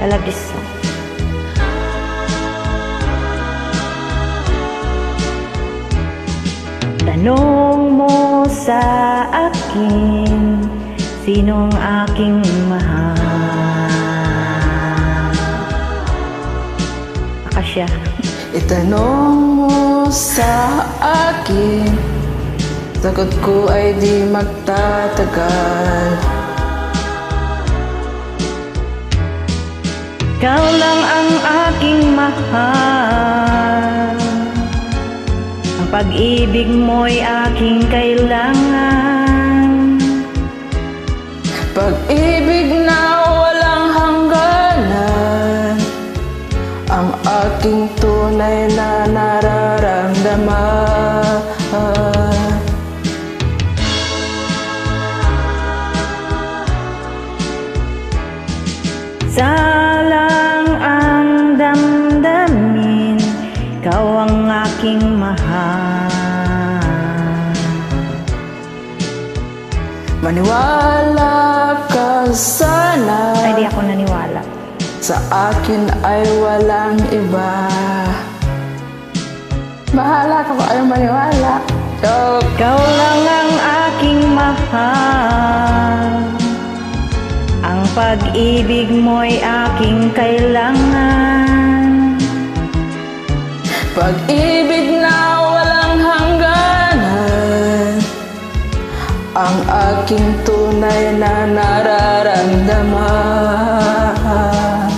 I love this song. Tanong mo sa akin, sinong aking mahal? Akasya. Itanong mo sa akin, sagot ko ay di magtatagal. Ikaw lang ang aking mahal, ang pag-ibig mo'y aking kailangan. Pag-ibig na walang hangganan, ang aking tunay na nararamdaman. Salang ang damdamin, ikaw ang aking mahal. Maniwala ka sana, Ay, di ako naniwala. sa akin ay walang iba. Bahala ka kung ayaw maniwala. Joke. Ikaw lang ang aking mahal, ang pag-ibig mo'y aking kailangan. Pag-ibig na walang hangganan, ang aking tunay na nararamdaman.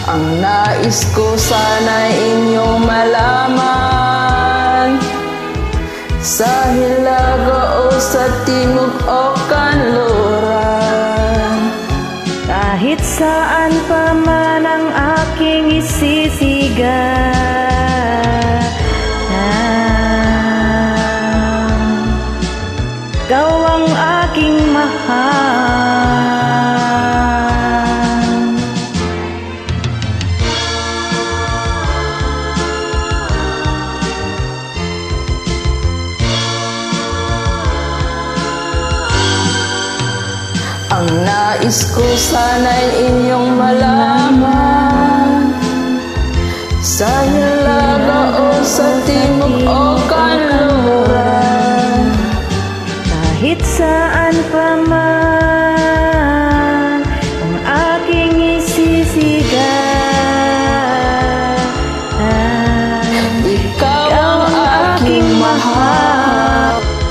Ang nais ko sana inyong malaman, sa hilaga o sa timog o kanluran, Kahit saan pa man ang aking isisigaw, ikaw ang aking mahal. ang nais ko sana'y inyong malaman, sa hilaga o sa timog o kanluran, Kahit saan pa man ang aking isisigaw, ikaw ang aking mahal.